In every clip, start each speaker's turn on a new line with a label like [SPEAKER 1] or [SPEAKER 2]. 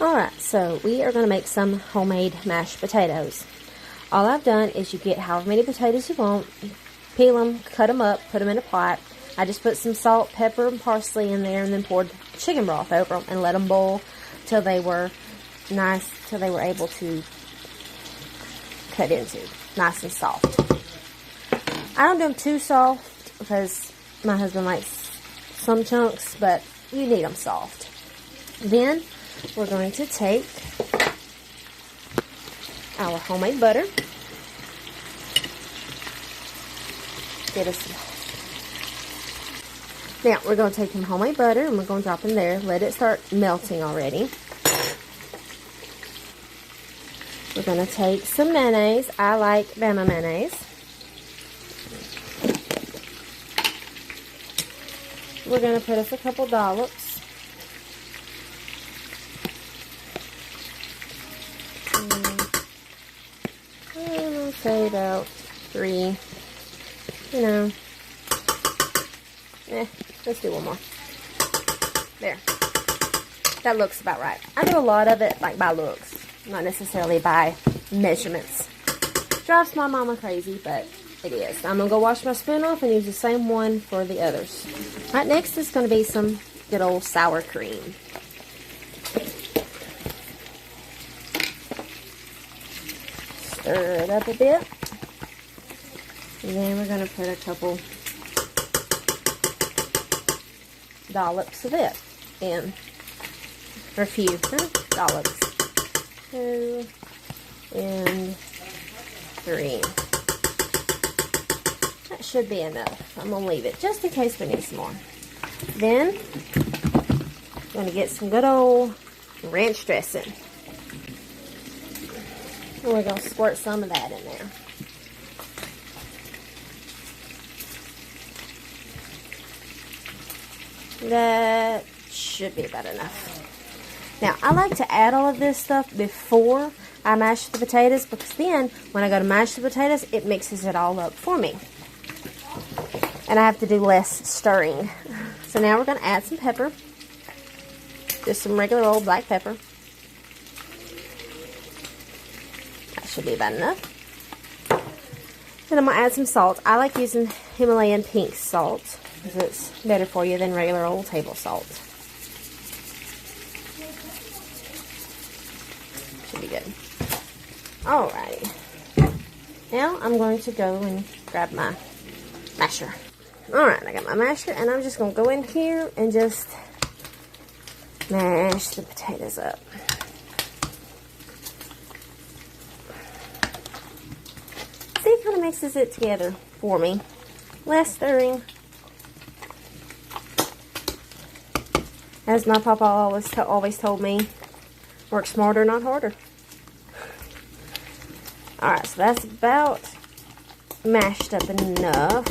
[SPEAKER 1] Alright, so we are going to make some homemade mashed potatoes. All I've done is you get however many potatoes you want, peel them, cut them up, put them in a pot. I just put some salt, pepper, and parsley in there and then poured chicken broth over them and let them boil till they were nice, till they were able to cut into, nice and soft. I don't do them too soft because my husband likes some chunks, but you need them soft. Then we're going to take our homemade butter. Get us some. Now we're going to take some homemade butter and we're going to drop in there. Let it start melting already. We're going to take some mayonnaise. I like Bama mayonnaise. We're going to put us a couple dollops. I'll say about 3. You know. Let's do one more. There. That looks about right. I do a lot of it like by looks, not necessarily by measurements. Drives my mama crazy, but it is. I'm going to go wash my spoon off and use the same one for the others. Right, next is going to be some good old sour cream. Stir it up a bit. And then we're going to put a couple dollops of it in. Or a few dollops. 2 and 3. That should be enough. I'm going to leave it just in case we need some more. Then, I'm going to get some good old ranch dressing. And we're going to squirt some of that in there. That should be about enough. Now, I like to add all of this stuff before I mash the potatoes because then, when I go to mash the potatoes, it mixes it all up for me. And I have to do less stirring. So now we're going to add some pepper. Just some regular old black pepper. That should be about enough. Then I'm going to add some salt. I like using Himalayan pink salt because it's better for you than regular old table salt. Should be good. Alrighty. Now I'm going to go and grab my masher. Alright, I got my masher and I'm just going to go in here and just mash the potatoes up. See, it kind of mixes it together for me. Less stirring. As my papa always told me, work smarter, not harder. Alright, so that's about mashed up enough.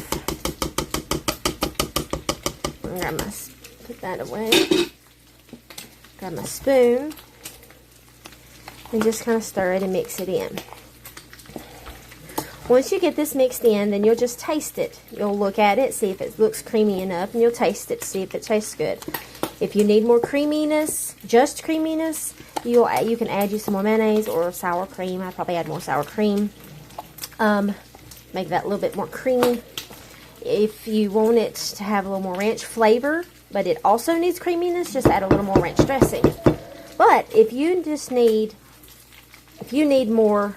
[SPEAKER 1] Put that away. Grab my spoon. And just kind of stir it and mix it in. Once you get this mixed in, then you'll just taste it. You'll look at it, see if it looks creamy enough, and you'll taste it, see if it tastes good. If you need more creaminess, just creaminess, you can add you some more mayonnaise or sour cream. I'd probably add more sour cream. Make that a little bit more creamy. If you want it to have a little more ranch flavor, but it also needs creaminess, just add a little more ranch dressing. But if you need more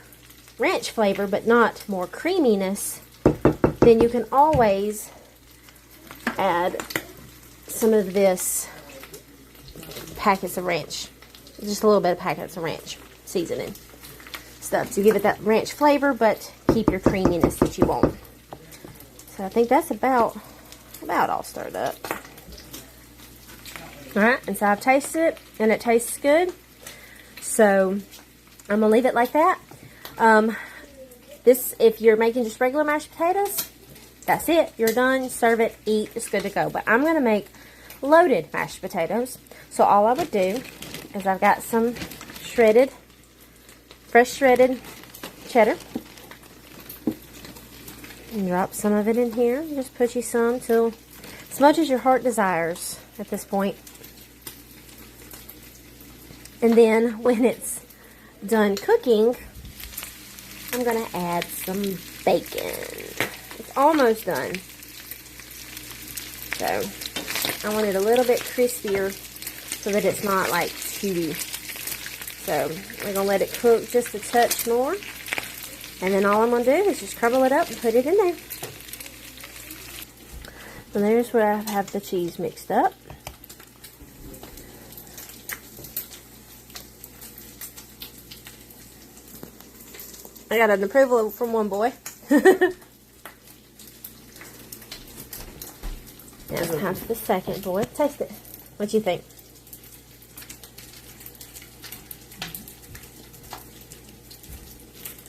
[SPEAKER 1] ranch flavor, but not more creaminess, then you can always add some of this packets of ranch. Just a little bit of packets of ranch seasoning stuff to give it that ranch flavor, but keep your creaminess that you want. So I think that's about all stirred up. Alright, and so I've tasted it, and it tastes good. So I'm going to leave it like that. If you're making just regular mashed potatoes, that's it. You're done. Serve it, eat. It's good to go. But I'm going to make loaded mashed potatoes. So all I would do is I've got some fresh shredded cheddar. And drop some of it in here. Just put you some till as much as your heart desires at this point. And then when it's done cooking, I'm going to add some bacon. It's almost done. So I want it a little bit crispier so that it's not like chewy. So we're going to let it cook just a touch more. And then all I'm going to do is just crumble it up and put it in there. So there's where I have the cheese mixed up. I got an approval from one boy. Now it's time for the second boy. Taste it. What you think?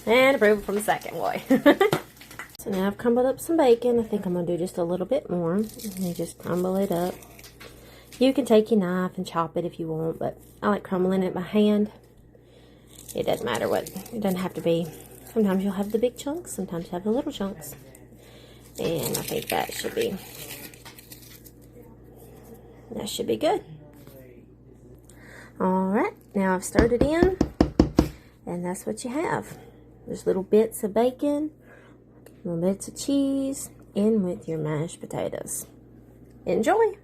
[SPEAKER 1] And approval from the second boy. So now I've crumbled up some bacon. I think I'm going to do just a little bit more. And you just crumble it up. You can take your knife and chop it if you want, but I like crumbling it by hand. It doesn't matter what. It doesn't have to be. Sometimes you'll have the big chunks. Sometimes you have the little chunks. And I think that should be good. Alright, now I've stirred it in. And that's what you have. There's little bits of bacon, little bits of cheese, in with your mashed potatoes. Enjoy!